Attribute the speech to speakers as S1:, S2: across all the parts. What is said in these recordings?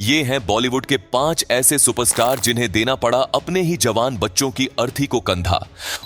S1: ये हैं बॉलीवुड के 5 ऐसे सुपरस्टार जिन्हें देना पड़ा अपने ही जवान बच्चों की अर्थी को कंधा।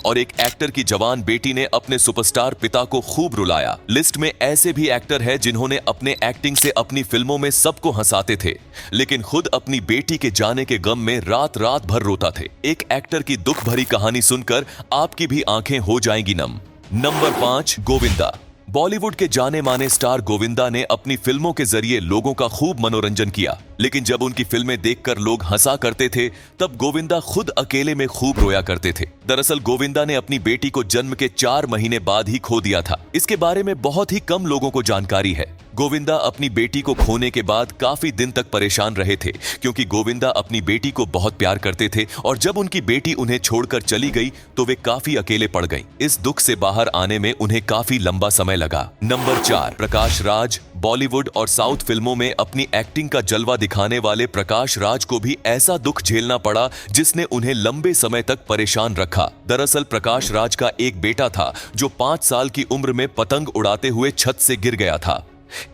S1: और एक एक्टर की जवान बेटी ने अपने सुपरस्टार पिता को खूब रुलाया। लिस्ट में ऐसे भी एक्टर हैं जिन्होंने अपने एक्टिंग से अपनी फिल्मों में सबको हंसाते थे, लेकिन खुद अपनी बेटी के जाने के गम में रात रात भर रोता थे। एक एक्टर की दुख भरी कहानी सुनकर आपकी भी आंखें हो जाएंगी नम। नंबर 5, गोविंदा। बॉलीवुड के जाने माने स्टार गोविंदा ने अपनी फिल्मों के जरिए लोगों का खूब मनोरंजन किया, लेकिन जब उनकी फिल्में देखकर लोग हंसा करते थे तब गोविंदा खुद अकेले में खूब रोया करते थे। दरअसल गोविंदा ने अपनी बेटी को जन्म के 4 महीने बाद ही खो दिया था। इसके बारे में बहुत ही कम लोगों को जानकारी है। गोविंदा अपनी बेटी को खोने के बाद काफी दिन तक परेशान रहे थे, क्योंकि गोविंदा अपनी बेटी को बहुत प्यार करते थे और जब उनकी बेटी उन्हें छोड़कर चली गई तो वे काफी अकेले पड़ गईं। इस दुख से बाहर आने में उन्हें काफी लंबा समय लगा। नंबर 4, प्रकाश राज। बॉलीवुड और साउथ फिल्मों में अपनी एक्टिंग का जलवा दिखाने वाले प्रकाश राज को भी ऐसा दुख झेलना पड़ा जिसने उन्हें लंबे समय तक परेशान रखा। दरअसल प्रकाश राज का एक बेटा था जो 5 साल की उम्र में पतंग उड़ाते हुए छत से गिर गया था।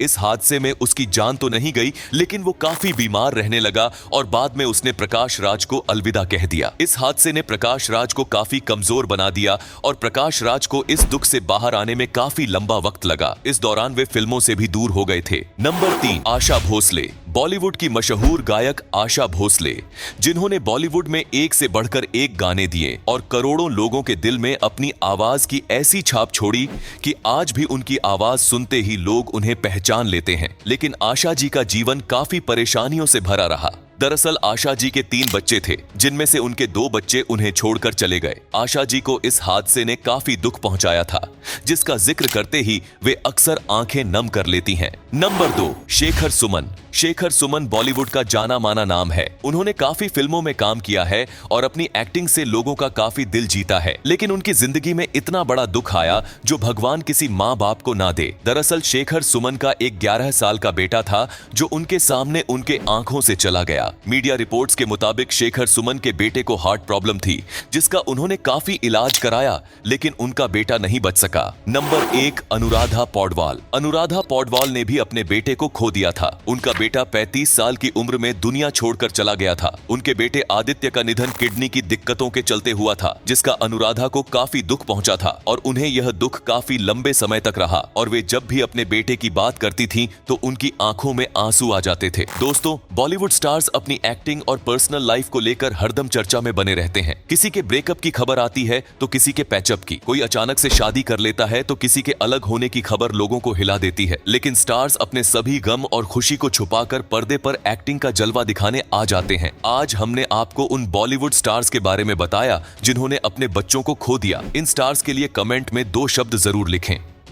S1: इस हादसे में उसकी जान तो नहीं गई, लेकिन वो काफी बीमार रहने लगा और बाद में उसने प्रकाश राज को अलविदा कह दिया। इस हादसे ने प्रकाश राज को काफी कमजोर बना दिया और प्रकाश राज को इस दुख से बाहर आने में काफी लंबा वक्त लगा। इस दौरान वे फिल्मों से भी दूर हो गए थे। नंबर 3, आशा भोसले। बॉलीवुड की मशहूर गायक आशा भोसले, जिन्होंने बॉलीवुड में एक से बढ़कर एक गाने दिए और करोड़ों लोगों के दिल में अपनी आवाज की ऐसी छाप छोड़ी कि आज भी उनकी आवाज सुनते ही लोग उन्हें पहचान लेते हैं। लेकिन आशा जी का जीवन काफी परेशानियों से भरा रहा। दरअसल आशा जी के 3 बच्चे थे, जिनमें से उनके 2 बच्चे उन्हें छोड़कर चले गए। आशा जी को इस हादसे ने काफी दुख पहुंचाया था, जिसका जिक्र करते ही वे अक्सर आंखें नम कर लेती हैं। नंबर 2, शेखर सुमन। शेखर सुमन बॉलीवुड का जाना माना नाम है। उन्होंने काफी फिल्मों में काम किया है और अपनी एक्टिंग से लोगों का काफी दिल जीता है, लेकिन उनकी जिंदगी में इतना बड़ा दुख आया जो भगवान किसी माँ बाप को ना दे। दरअसल शेखर सुमन का एक 11 साल का बेटा था जो उनके सामने उनके आंखों से चला गया। मीडिया रिपोर्ट्स के मुताबिक शेखर सुमन के बेटे को हार्ट प्रॉब्लम थी, जिसका उन्होंने काफी इलाज कराया, लेकिन उनका बेटा नहीं बच सका। नंबर 1, अनुराधा पौडवाल। अनुराधा पौडवाल ने भी अपने बेटे को खो दिया था। उनका बेटा 35 साल की उम्र में दुनिया छोड़कर चला गया था। उनके बेटे आदित्य का निधन किडनी की दिक्कतों के चलते हुआ था, जिसका अनुराधा को काफी दुख पहुंचा था और उन्हें यह दुख काफी लंबे समय तक रहा और वे जब भी अपने बेटे की बात करती थीं तो उनकी आंखों में आंसू आ जाते थे। दोस्तों, बॉलीवुड स्टार्स अपनी एक्टिंग और पर्सनल लाइफ को लेकर हरदम चर्चा में बने रहते हैं। किसी के ब्रेकअप की खबर आती है तो किसी के पैचअप की, कोई अचानक से शादी कर लेता है तो किसी के अलग होने की खबर लोगों को हिला देती है। लेकिन स्टार्स अपने सभी गम और खुशी को छुपाकर पर्दे पर एक्टिंग का जलवा दिखाने आ जाते हैं। आज हमने आपको उन बॉलीवुड स्टार्स के बारे में बताया जिन्होंने अपने बच्चों को खो दिया। इन स्टार्स के लिए कमेंट में 2 शब्द जरूर लिखें।